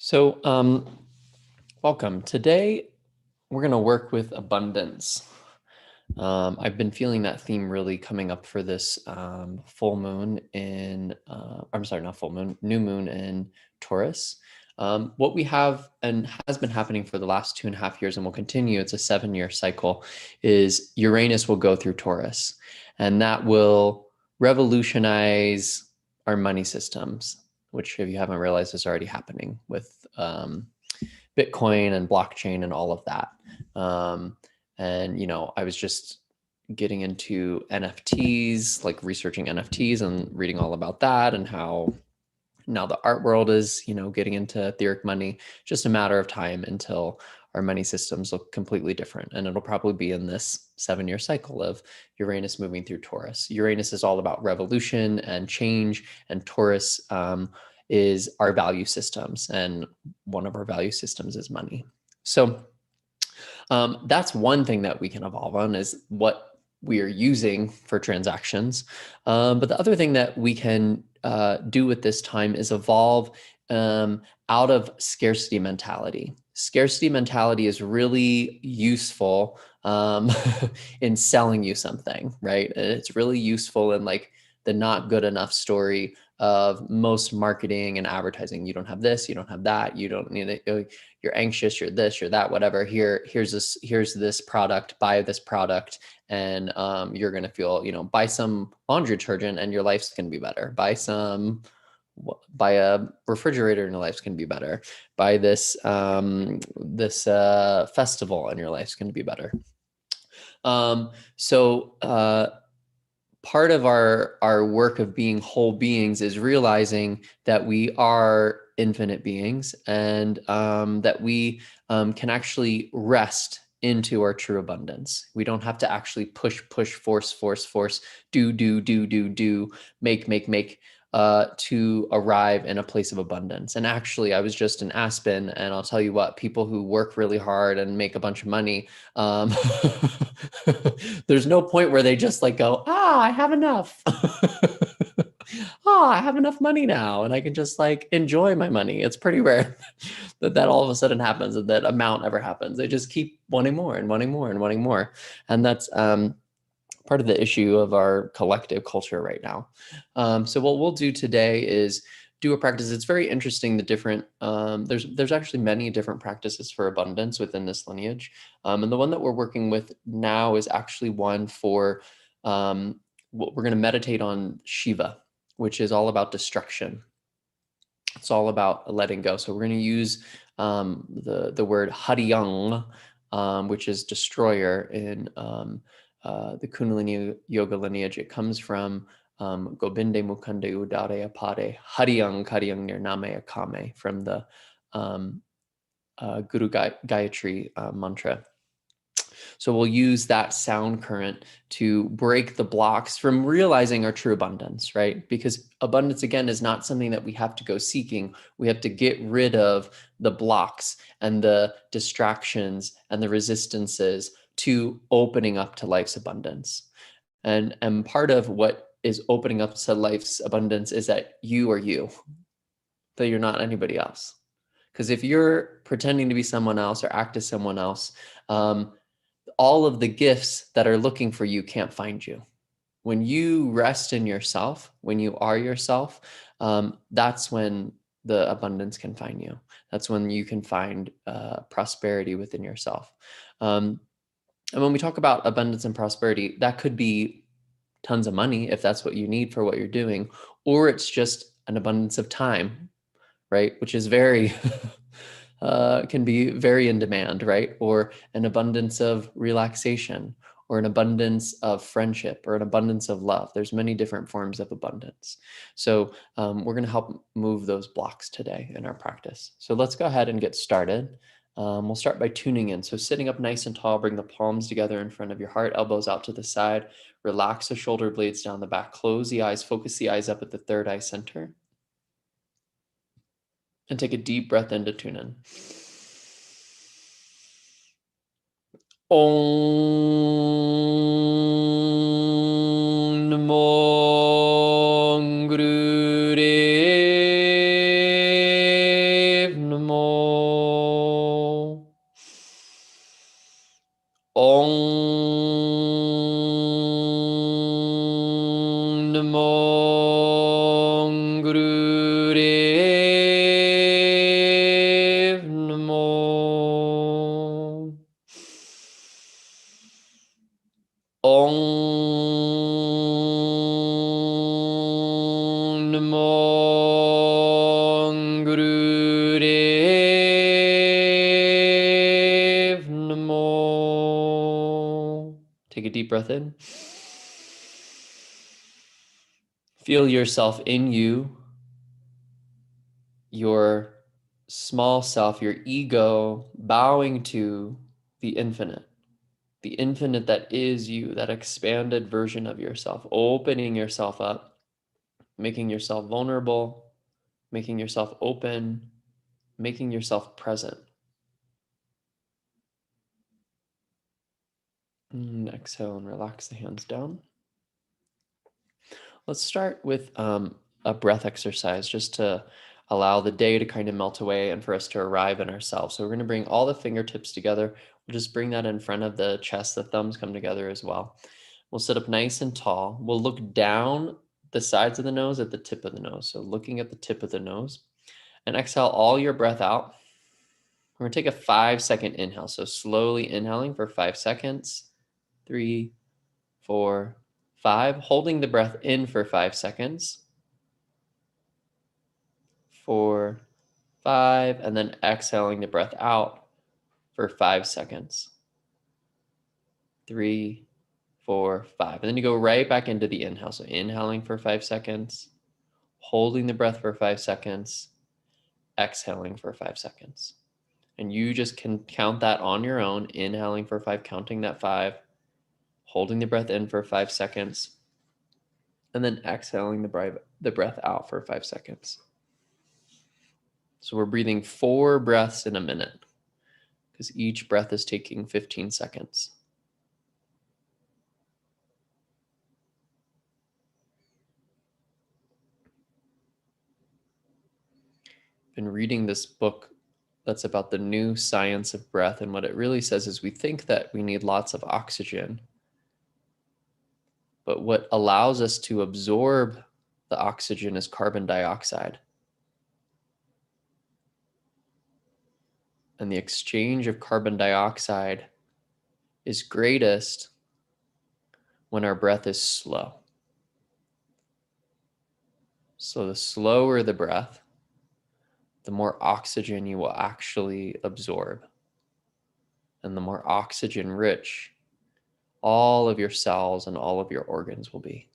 So, welcome. Today, we're going to work with abundance. I've been feeling that theme really coming up for this full moon in, I'm sorry, not full moon, new moon in Taurus. What we have and has been happening for the last 2.5 years and will continue, it's a 7-year cycle, is Uranus will go through Taurus, and that will revolutionize our money systems, which, if you haven't realized, is already happening with Bitcoin and blockchain and all of that. And I was just getting into NFTs, like researching NFTs and reading all about that and how now the art world is, getting into etheric money. Just a matter of time until our money systems look completely different. And it'll probably be in this 7-year cycle of Uranus moving through Taurus. Uranus is all about revolution and change, and Taurus is our value systems. And one of our value systems is money. So that's one thing that we can evolve on, is what we are using for transactions. But the other thing that we can do with this time is evolve out of scarcity mentality. Scarcity mentality is really useful in selling you something, right? It's really useful in like the not good enough story of most marketing and advertising. You don't have this, you don't have that, you don't need it, you're anxious, you're this, you're that, whatever. Here's this product, buy this product, and you're gonna feel, buy some laundry detergent and your life's gonna be better. Buy a refrigerator and your life's gonna be better. Buy this festival and your life's gonna be better. So part of our work of being whole beings is realizing that we are infinite beings, and that we can actually rest into our true abundance. We don't have to actually push, force, do, make, to arrive in a place of abundance. And actually, I was just in Aspen, and I'll tell you what, people who work really hard and make a bunch of money, there's no point where they just like go, I have enough. I have enough money now, and I can just like enjoy my money. It's pretty rare that all of a sudden happens, and that amount ever happens. They just keep wanting more and wanting more and wanting more. And that's part of the issue of our collective culture right now. So what we'll do today is do a practice. It's very interesting, the different, there's actually many different practices for abundance within this lineage. And the one that we're working with now is actually one for, what we're going to meditate on Shiva, which is all about destruction. It's all about letting go. So we're going to use the word Hariyang, which is destroyer in the Kundalini Yoga lineage. It comes from Gobinde Mukande Udare Apade, Hariyang Kariyang Nirname Akame, from the Guru Gayatri mantra. So we'll use that sound current to break the blocks from realizing our true abundance, right? Because abundance, again, is not something that we have to go seeking. We have to get rid of the blocks and the distractions and the resistances to opening up to life's abundance. And part of what is opening up to life's abundance is that you are you, that you're not anybody else. Because if you're pretending to be someone else or act as someone else, all of the gifts that are looking for you can't find you. When you rest in yourself, when you are yourself, that's when the abundance can find you. That's when you can find prosperity within yourself. And when we talk about abundance and prosperity, that could be tons of money if that's what you need for what you're doing, or it's just an abundance of time, right? Which is very can be very in demand, right? Or an abundance of relaxation, or an abundance of friendship, or an abundance of love. There's many different forms of abundance. So we're going to help move those blocks today in our practice. So let's go ahead and get started. We'll start by tuning in. So sitting up nice and tall, bring the palms together in front of your heart, elbows out to the side, relax the shoulder blades down the back, close the eyes, focus the eyes up at the third eye center. And take a deep breath in to tune in. Om Namo Gurudev Namo. deep breath in. Feel yourself in you, your small self, your ego, bowing to the infinite that is you, that expanded version of yourself, opening yourself up, making yourself vulnerable, making yourself open, making yourself present. And exhale and relax the hands down. Let's start with a breath exercise just to allow the day to kind of melt away and for us to arrive in ourselves. So we're going to bring all the fingertips together. We'll just bring that in front of the chest. The thumbs come together as well. We'll sit up nice and tall. We'll look down the sides of the nose at the tip of the nose. So looking at the tip of the nose, and exhale all your breath out. We're going to take a 5-second inhale. So slowly inhaling for 5 seconds. 3, 4, 5. Holding the breath in for 5 seconds. 4, 5. And then exhaling the breath out for 5 seconds. 3, 4, 5. And then you go right back into the inhale. So inhaling for 5 seconds. Holding the breath for 5 seconds. Exhaling for 5 seconds. And you just can count that on your own. Inhaling for 5, counting that 5. Holding the breath in for 5 seconds. And then exhaling the breath out for 5 seconds. So we're breathing 4 breaths in a minute because each breath is taking 15 seconds. Been reading this book that's about the new science of breath, and what it really says is we think that we need lots of oxygen, but what allows us to absorb the oxygen is carbon dioxide. And the exchange of carbon dioxide is greatest when our breath is slow. So the slower the breath, the more oxygen you will actually absorb. And the more oxygen rich all of your cells and all of your organs will be.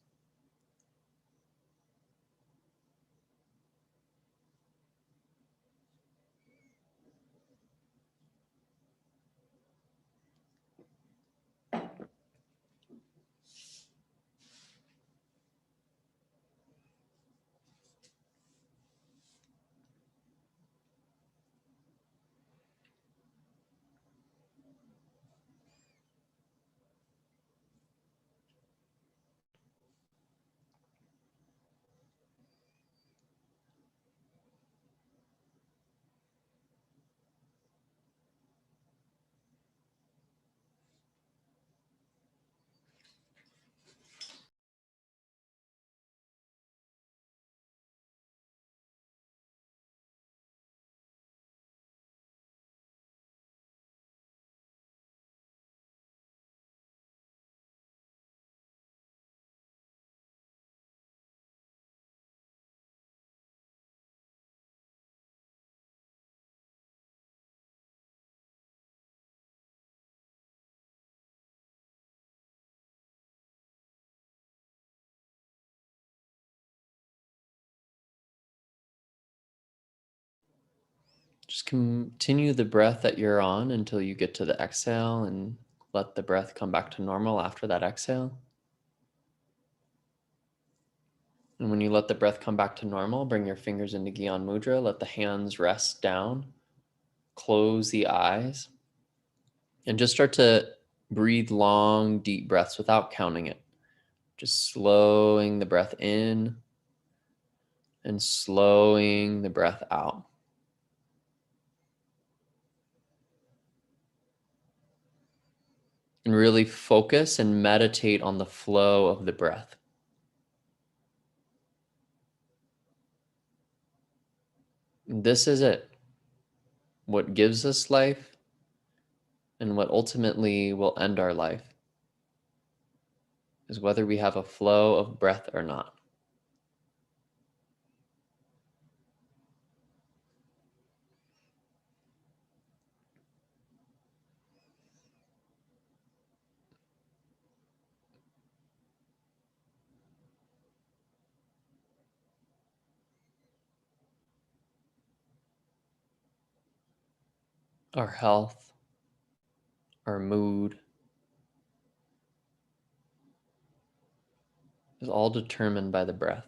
Just continue the breath that you're on until you get to the exhale and let the breath come back to normal after that exhale. And when you let the breath come back to normal, bring your fingers into Gyan Mudra, let the hands rest down, close the eyes, and just start to breathe long, deep breaths without counting it. Just slowing the breath in and slowing the breath out. And really focus and meditate on the flow of the breath. This is it. What gives us life and what ultimately will end our life is whether we have a flow of breath or not. our health, our mood is all determined by the breath.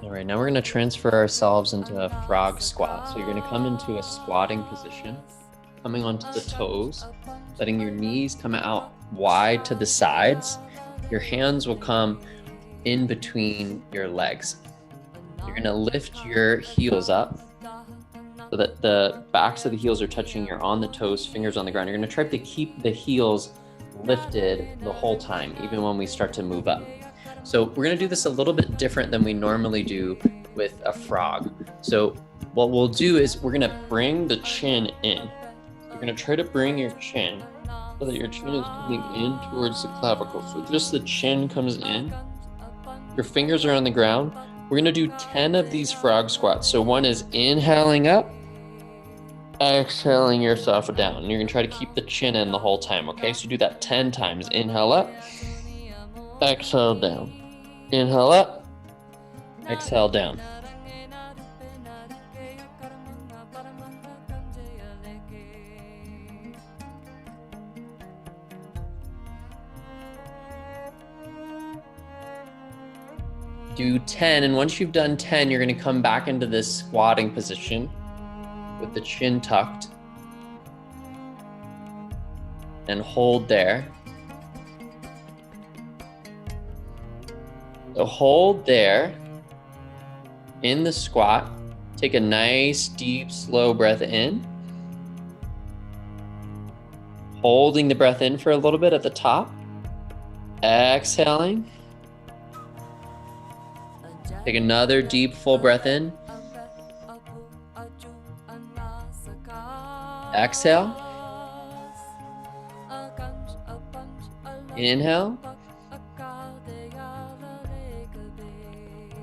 All right, now we're going to transfer ourselves into a frog squat. So you're going to come into a squatting position, coming onto the toes, letting your knees come out wide to the sides. Your hands will come in between your legs. You're going to lift your heels up so that the backs of the heels are touching. You're on the toes, fingers on the ground. You're going to try to keep the heels lifted the whole time, even when we start to move up. So we're going to do this a little bit different than we normally do with a frog. So what we'll do is we're going to bring the chin in. You're going to try to bring your chin so that your chin is coming in towards the clavicle. So just the chin comes in. Your fingers are on the ground. We're going to do 10 of these frog squats. So one is inhaling up, exhaling yourself down. And you're going to try to keep the chin in the whole time, okay? So do that 10 times. Inhale up, exhale down. Inhale up, exhale down. Do 10, and once you've done 10, you're going to come back into this squatting position with the chin tucked and hold there. So hold there in the squat. Take a nice, deep, slow breath in. Holding the breath in for a little bit at the top. Exhaling. Take another deep, full breath in. Exhale. Inhale.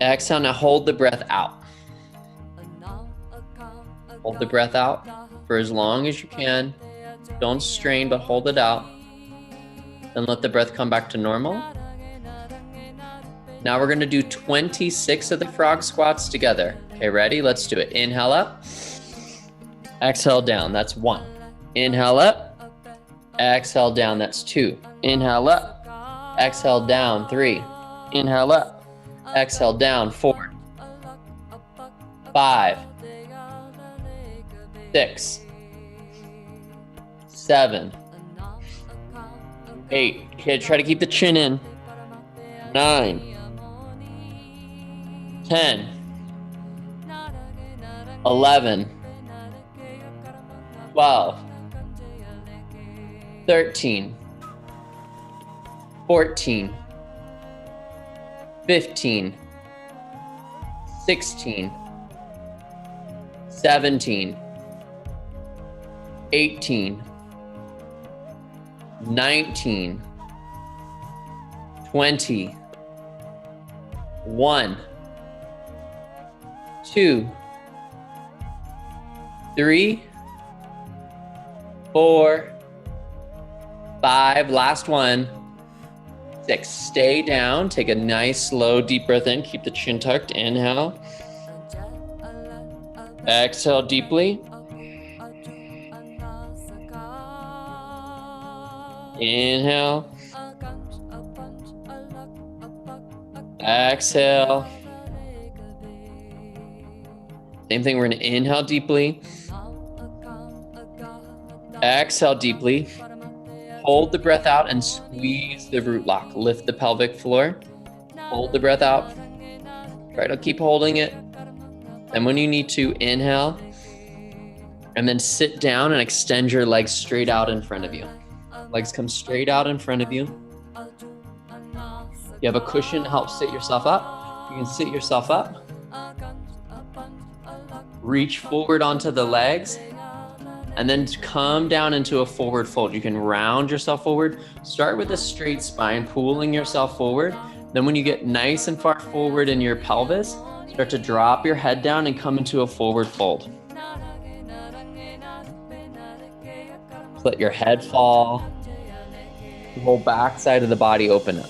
Exhale. Now hold the breath out. Hold the breath out for as long as you can. Don't strain, but hold it out. Then let the breath come back to normal. Now we're going to do 26 of the frog squats together. Okay, ready? Let's do it. Inhale up. Exhale down. That's 1. Inhale up. Exhale down. That's 2. Inhale up. Exhale down. 3. Inhale up. Exhale down. 4. 5. 6. 7. 8. Okay, try to keep the chin in. 9. 10, 11, 12, 13, 14, 15, 16, 17, 18, 19, 20, 1, 2, 3, 4, 5, last one, 6. Stay down. Take a nice, slow, deep breath in. Keep the chin tucked. Inhale. Exhale deeply. Inhale. Exhale. Same thing, we're gonna inhale deeply. Exhale deeply. Hold the breath out and squeeze the root lock. Lift the pelvic floor. Hold the breath out. Try to keep holding it. And when you need to, inhale. And then sit down and extend your legs straight out in front of you. Legs come straight out in front of you. You have a cushion to help sit yourself up. You can sit yourself up. Reach forward onto the legs. And then come down into a forward fold. You can round yourself forward. Start with a straight spine, pulling yourself forward. Then when you get nice and far forward in your pelvis, start to drop your head down and come into a forward fold. Let your head fall. The whole back side of the body open up.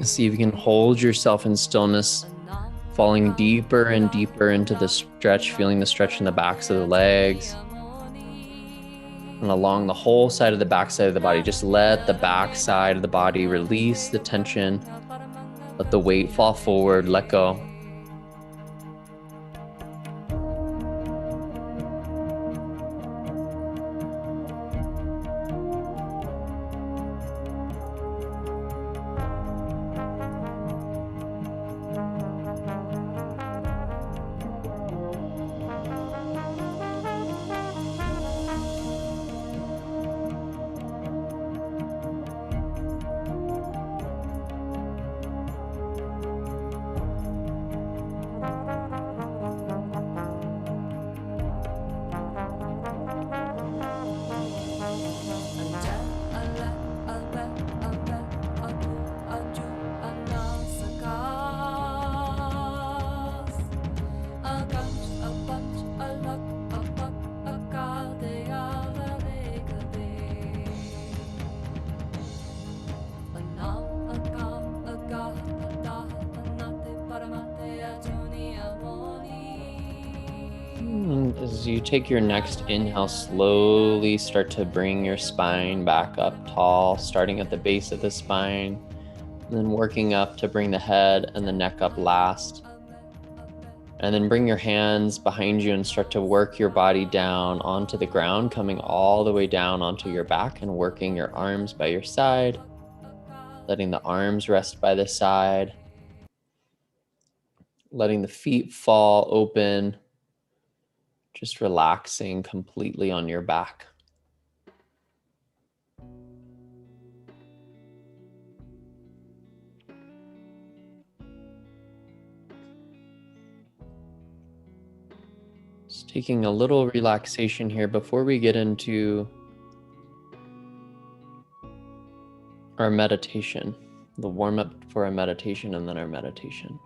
See if you can hold yourself in stillness, falling deeper and deeper into the stretch, feeling the stretch in the backs of the legs and along the whole side of the back side of the body. Just let the back side of the body release the tension. Let the weight fall forward, let go. As you take your next inhale, slowly start to bring your spine back up tall, starting at the base of the spine, and then working up to bring the head and the neck up last. And then bring your hands behind you and start to work your body down onto the ground, coming all the way down onto your back and working your arms by your side, letting the arms rest by the side, letting the feet fall open. Just relaxing completely on your back. Just taking a little relaxation here before we get into our meditation, the warm-up for our meditation, and then our meditation.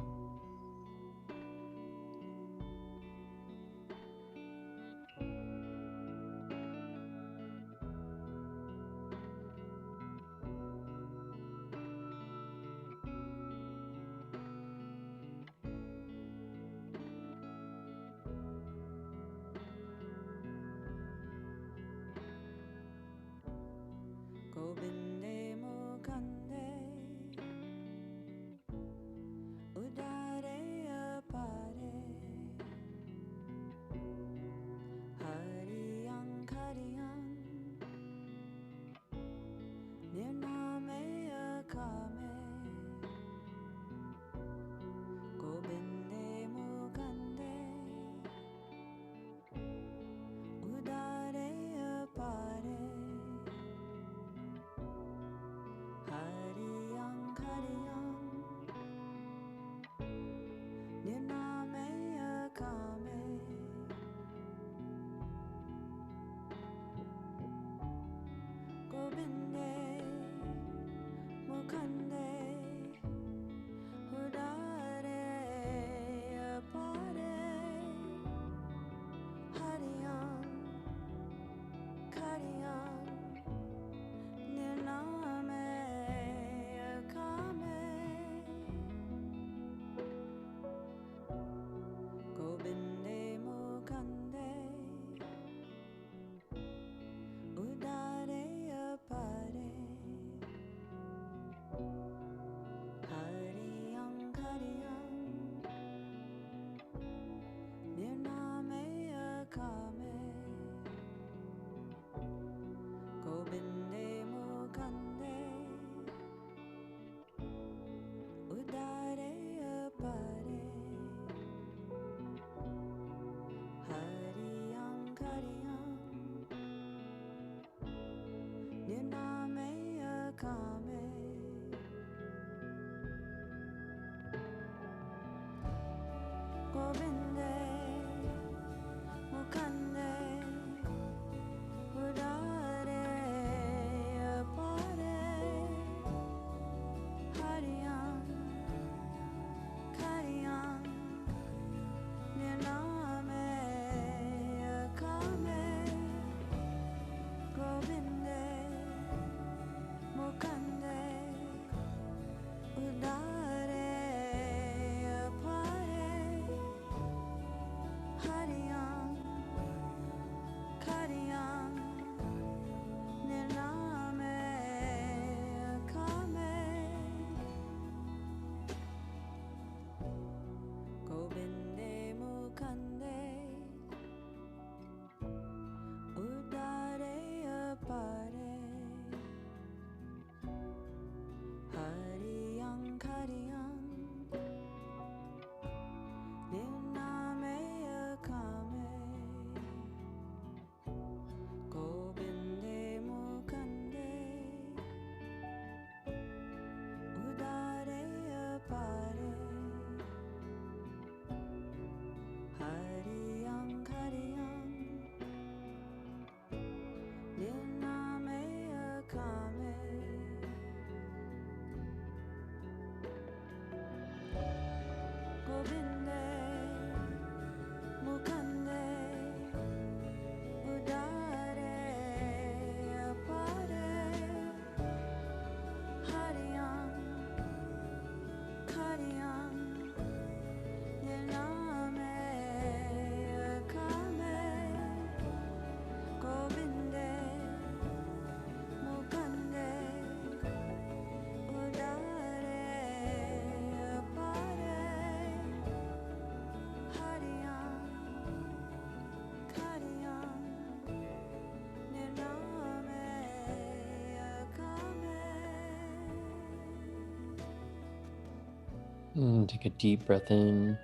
Take a deep breath in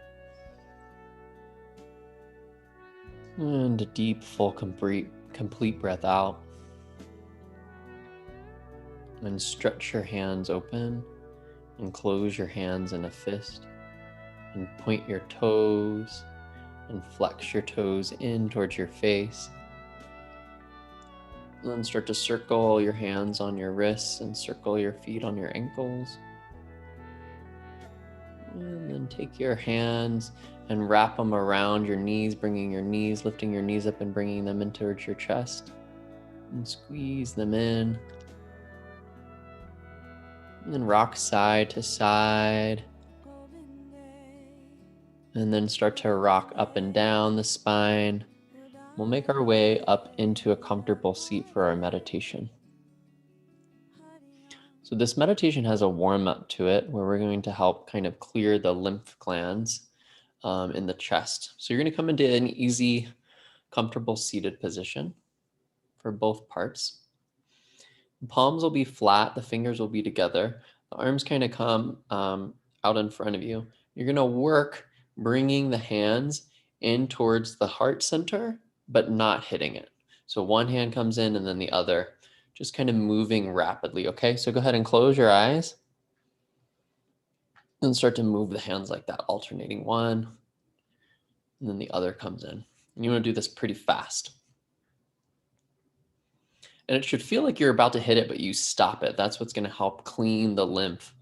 and a deep, full, complete breath out. And stretch your hands open and close your hands in a fist and point your toes and flex your toes in towards your face. And then start to circle your hands on your wrists and circle your feet on your ankles. And then take your hands and wrap them around your knees, lifting your knees up and bringing them in towards your chest. And squeeze them in. And then rock side to side. And then start to rock up and down the spine. We'll make our way up into a comfortable seat for our meditation. So this meditation has a warm-up to it where we're going to help kind of clear the lymph glands in the chest. So you're going to come into an easy, comfortable seated position for both parts. The palms will be flat, the fingers will be together. The arms kind of come out in front of you. You're going to work bringing the hands in towards the heart center, but not hitting it. So one hand comes in and then the other, just kind of moving rapidly, okay? So go ahead and close your eyes and start to move the hands like that, alternating one, and then the other comes in. And you want to do this pretty fast. And it should feel like you're about to hit it, but you stop it. That's what's going to help clean the lymph.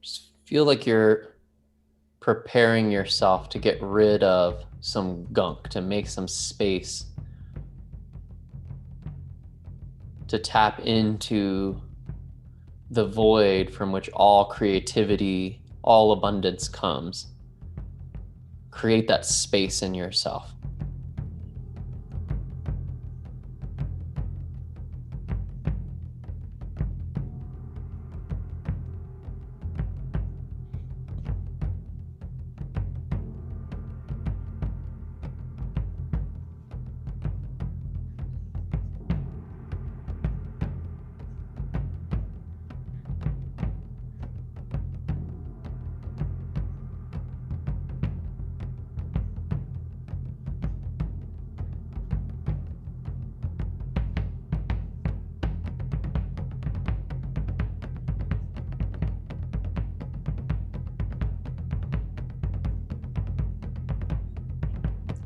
Just feel like you're preparing yourself to get rid of some gunk, to make some space, to tap into the void from which all creativity, all abundance comes. Create that space in yourself.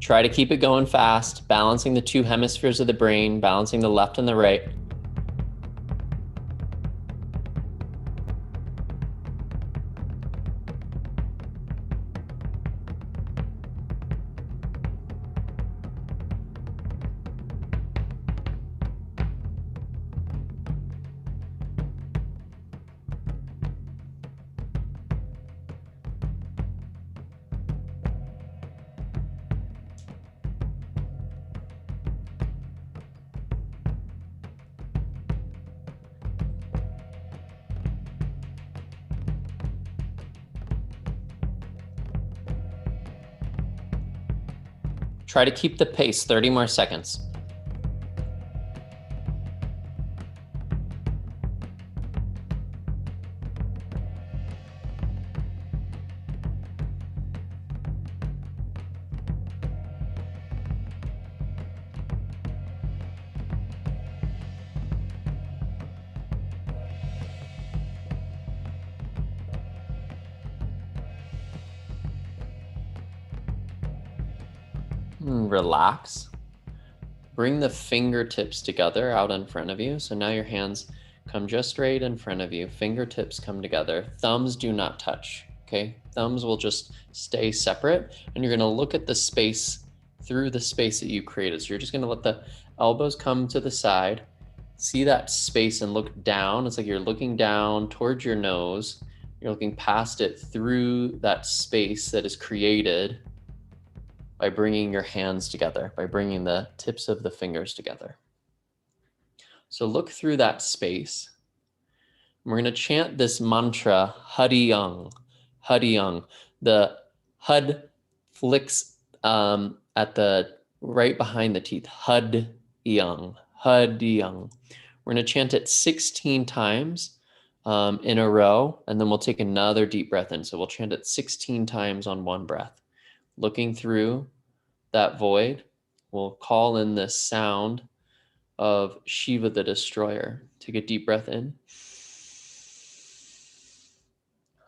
Try to keep it going fast, balancing the two hemispheres of the brain, balancing the left and the right. Try to keep the pace, 30 more seconds. Relax. Bring the fingertips together out in front of you. So now your hands come just right in front of you. Fingertips come together. Thumbs do not touch, okay? Thumbs will just stay separate. And you're gonna look at the space through the space that you created. So you're just gonna let the elbows come to the side, see that space and look down. It's like you're looking down towards your nose. You're looking past it through that space that is created by bringing your hands together, by bringing the tips of the fingers together. So look through that space. We're going to chant this mantra, Hadi-yung, Hadi-yung. The Hud flicks at the right behind the teeth, Hud-yung, Hud-yung. We're going to chant it 16 times in a row, and then we'll take another deep breath in. So we'll chant it 16 times on one breath. Looking through that void, we'll call in this sound of Shiva the Destroyer. Take a deep breath in.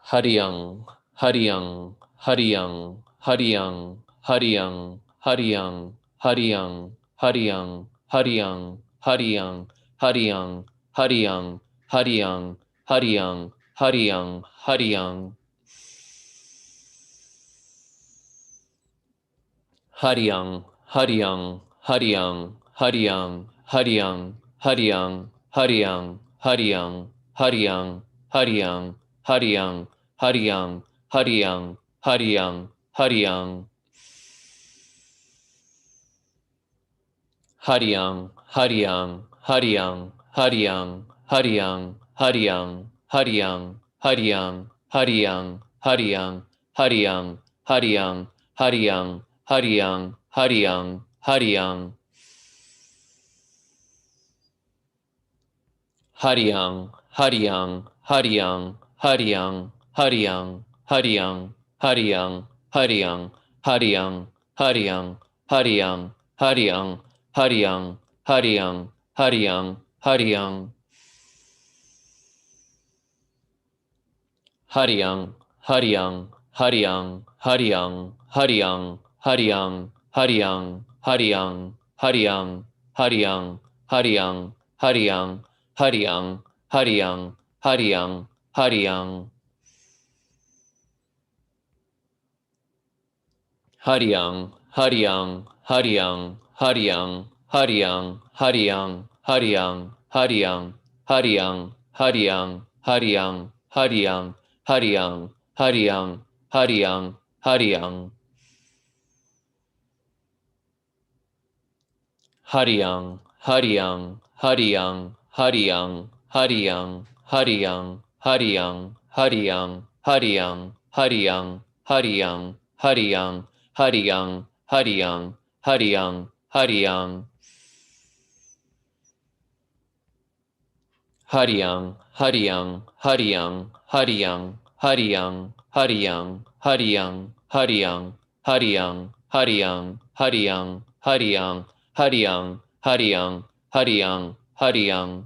Hariyang, Hariyang, Hariyang, Hariyang, Hariyang, Hariyang, Hariyang, Hariyang, Hariyang, Hariyang, Hariyang, Hariyang, Hariyang, Hariyang, Hariyang, Hariyang. Hariyang, Hariyang, Hariyang, Hariyang, Hariyang, Hariyang, Hariyang, Hariyang, Hariyang, Hariyang, Hariyang, Hariyang, Hariyang, Hariyang, Hariyang. Hariyang, Hariyang, Hariyang, Hariyang, Hariyang, Hariyang, Hariyang, Hariyang, Hariyang, Hariyang, Hariyang, Hariyang, Hariyang, Hariyang, Hariyang, Hariyang. Hariyang, Hariyang, Hariyang, Hariyang, Hariyang, Hariyang, Hariyang, Hariyang, Hariyang, Hariyang, Hariyang, Hariyang, Hariyang, Hariyang, Hariyang, Hariyang. Hariyang, Hariyang, Hariyang, Hariyang, Hariyang, Hariyang, Hariyang, Hariyang, Hariyang, Hariyang, Hariyang, Hariyang, Hariyang, Hariyang, Hariyang, Hariyang. Hariyang, Hariyang, Hariyang, Hariyang, Hariyang, Hariyang, Hariyang, Hariyang, Hariyang, Hariyang, Hariyang, Hariyang, Hariyang, Hariyang, Hariyang, Hariyang. Hariyang, Hariyang, Hariyang, Hariyang, Hariyang, Hariyang, Hariyang, Hariyang, Hariyang, Hariyang, Hariyang, Hariyang, Hariyang, Hariyang, Hariyang, Hariyang. Hariyang, Hariyang, Hariyang, Hariyang, Hariyang, Hariyang, Hariyang, Hariyang, Hariyang, Hariyang, Hariyang, Hariyang, Hariyang, Hariyang, Hariyang, Hariyang.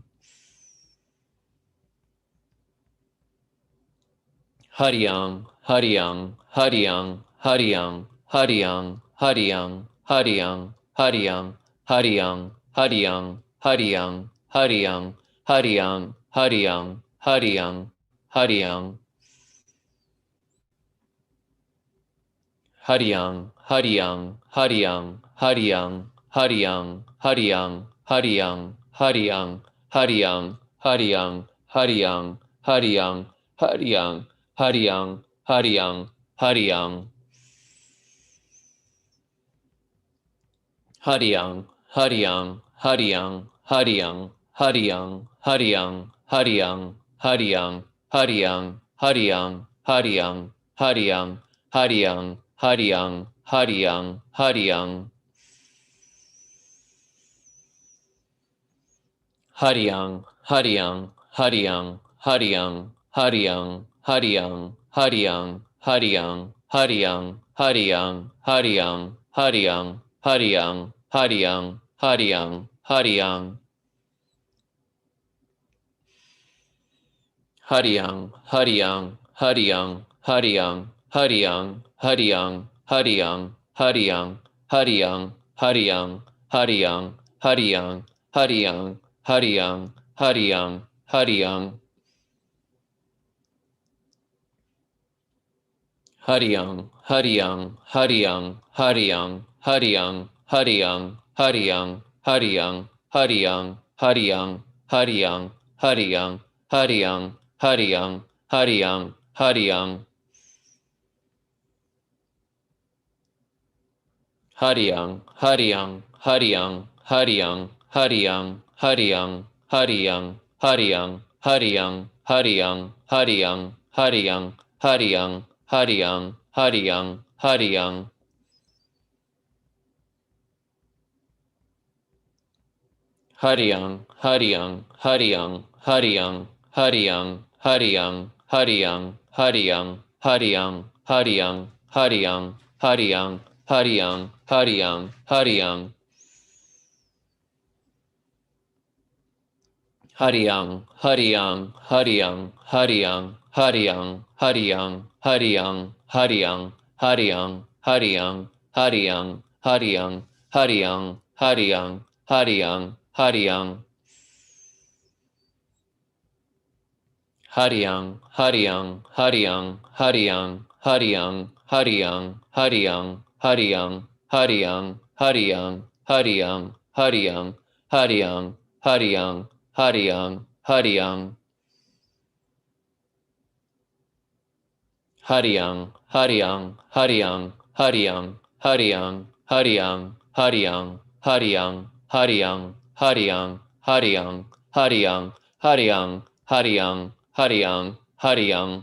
Hariyang, Hariyang, Hariyang, Hariyang, Hariyang, Hariyang, Hariyang, Hariyang, Hariyang, Hariyang, Hariyang, Hariyang, Hariyang, Hariyang, Hariyang, Hariyang. Hariyang, Hariyang, Hariyang, Hariyang, Hariyang, Hariyang, Hariyang, Hariyang, Hariyang, Hariyang, Hariyang, Hariyang, Hariyang, Hariyang, Hariyang, Hariyang. Hariyang, Hariyang, Hariyang, Hariyang, Hariyang, Hariyang, Hariyang, Hariyang, Hariyang, Hariyang, Hariyang, Hariyang, Hariyang, Hariyang, Hariyang, Hariyang. Hariyang, Hariyang, Hariyang, Hariyang, Hariyang, Hariyang, Hariyang, Hariyang, Hariyang, Hariyang, Hariyang, Hariyang, Hariyang, Hariyang, Hariyang, Hariyang. Hariyang, Hariyang, Hariyang, Hariyang, Hariyang, Hariyang, Hariyang, Hariyang, Hariyang, Hariyang, Hariyang, Hariyang, Hariyang, Hariyang, Hariyang, Hariyang. Hariyang, Hariyang, Hariyang, Hariyang, Hariyang, Hariyang, Hariyang, Hariyang, Hariyang, Hariyang, Hariyang, Hariyang, Hariyang, Hariyang, Hariyang, Hariyang. Hariyang, Hariyang, Hariyang, Hariyang, Hariyang, Hariyang, Hariyang, Hariyang, Hariyang, Hariyang, Hariyang, Hariyang, Hariyang, Hariyang, Hariyang, Hariyang. Hariyang, Hariyang, Hariyang, Hariyang, Hariyang, Hariyang, Hariyang, Hariyang, Hariyang, Hariyang, Hariyang, Hariyang, Hariyang, Hariyang, Hariyang. Hariyang, Hariyang, Hariyang, Hariyang, Hariyang, Hariyang, Hariyang, Hariyang, Hariyang, Hariyang, Hariyang, Hariyang, Hariyang, Hariyang, Hariyang, Hariyang. Hariyang, Hariyang, Hariyang, Hariyang, Hariyang, Hariyang, Hariyang, Hariyang, Hariyang, Hariyang, Hariyang, Hariyang, Hariyang, Hariyang, Hariyang, Hariyang. Hariyang, Hariyang, Hariyang, Hariyang, Hariyang, Hariyang, Hariyang, Hariyang, Hariyang, Hariyang, Hariyang, Hariyang, Hariyang, Hariyang, Hariyang, Hariyang.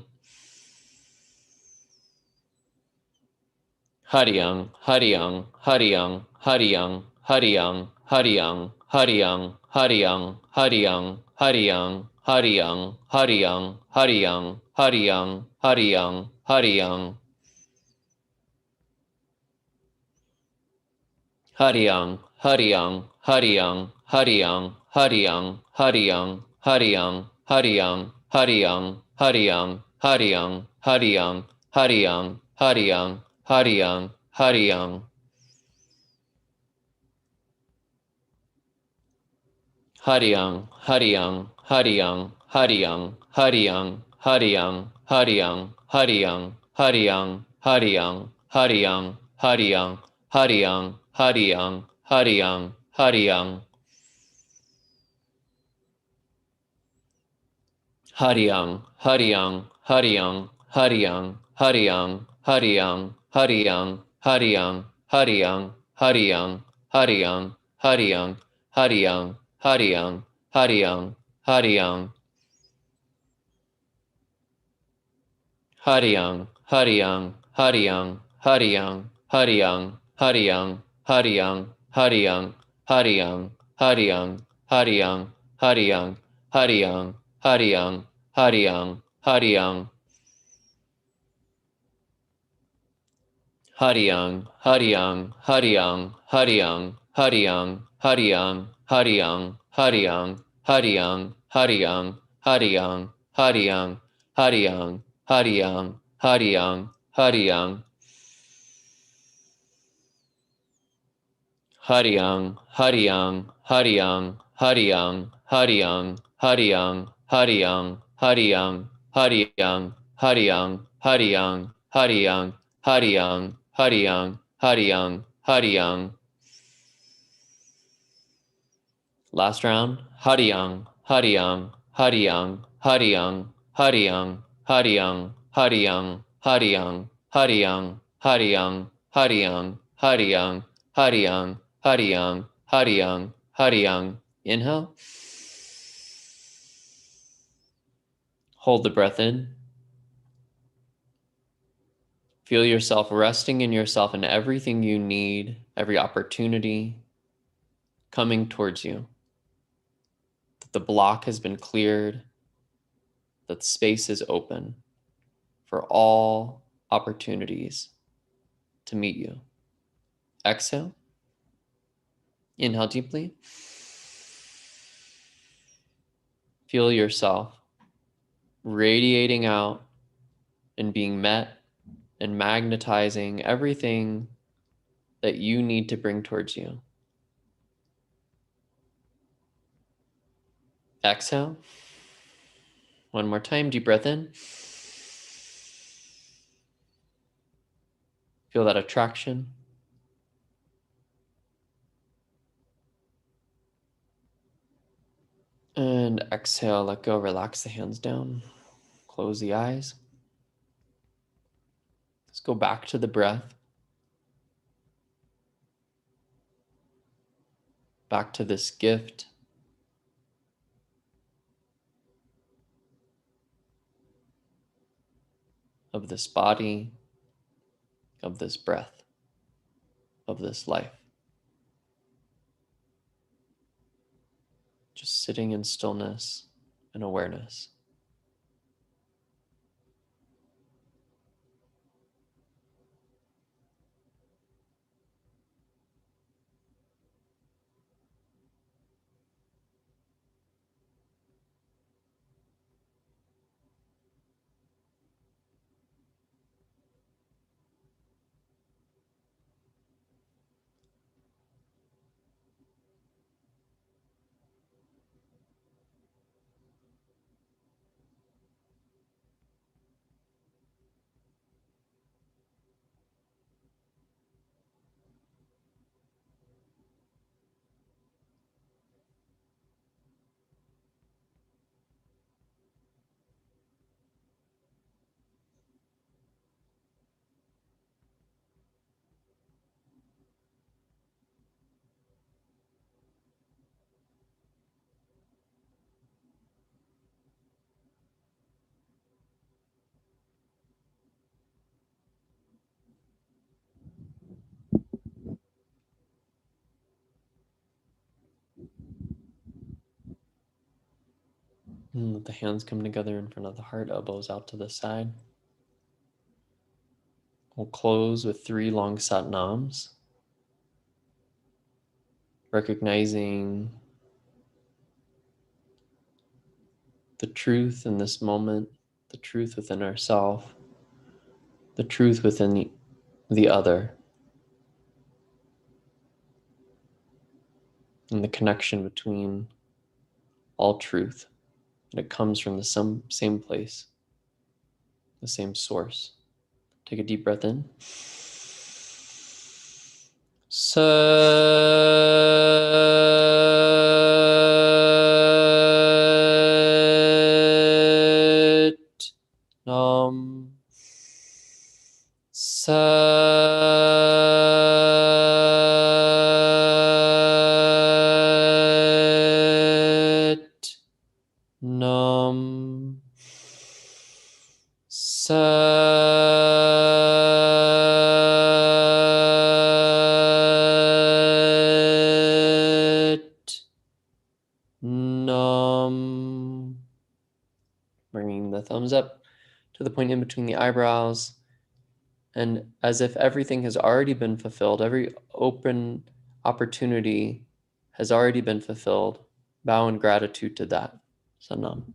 Hariyang, Hariyang, Hariyang, Hariyang, Hariyang, Hariyang, Hariyang, Hariyang, Hariyang, Hariyang, Hariyang, Hariyang, Hariyang, Hariyang, Hariyang, Hariyang. Hariyang, Hariyang, Hariyang, Hariyang, Hariyang, Hariyang, Hariyang, Hariyang, Hariyang, Hariyang, Hariyang, Hariyang, Hariyang, Hariyang, Hariyang, Hariyang. Hariyang, Hariyang, Hariyang, Hariyang, Hariyang, Hariyang, Hariyang, Hariyang, Hariyang, Hariyang, Hariyang, Hariyang, Hariyang, Hariyang, Hariyang, Hariyang. Hariyang, Hariyang, Hariyang, Hariyang, Hariyang, Hariyang, Hariyang, Hariyang, Hariyang, Hariyang, Hariyang, Hariyang, Hariyang, Hariyang, Hariyang, Hariyang. Hariyang, Hariyang, Hariyang, Hariyang, Hariyang, Hariyang, Hariyang, Hariyang, Hariyang, Hariyang, Hariyang, Hariyang, Hariyang, Hariyang, Hariyang, Hariyang. Hariyang, Hariyang, Hariyang, Hariyang, Hariyang, Hariyang, Hariyang, Hariyang, Hariyang, Hariyang, Hariyang, Hariyang, Hariyang, Hariyang, Hariyang, Hariyang. Hariyang, Hariyang, Hariyang, Hariyang, Hariyang, Hariyang, Hariyang, Hariyang, Hariyang, Hariyang, Hariyang, Hariyang, Hariyang, Hariyang, Hariyang, Hariyang. Last round. Hariyang, Hariyang, Hariyang, Hariyang, Hariyang, Hariyang, Hariyang, Hariyang, Hariyang, Hariyang, Hariyang, Hariyang, Hariyang, Hariyang, Hariyang, Hariyang. Inhale. Hold the breath in. Feel yourself resting in yourself and everything you need, every opportunity coming towards you. That the block has been cleared, that space is open for all opportunities to meet you. Exhale. Inhale deeply. Feel yourself radiating out and being met and magnetizing everything that you need to bring towards you. Exhale. One more time. Deep breath in. Feel that attraction. And exhale, let go, relax the hands down. Close the eyes. Let's go back to the breath. Back to this gift. Of this body, of this breath, of this life. Just sitting in stillness and awareness. And let the hands come together in front of the heart, elbows out to the side. We'll close with 3 long Sat Nams, recognizing the truth in this moment, the truth within ourselves, the truth within the other, and the connection between all truth. And it comes from the same place, the same source. Take a deep breath in. Sat Nam. Sat Nam. Sat Nam. Bringing the thumbs up to the point in between the eyebrows. And as if everything has already been fulfilled, every open opportunity has already been fulfilled, bow in gratitude to that. Sat Nam.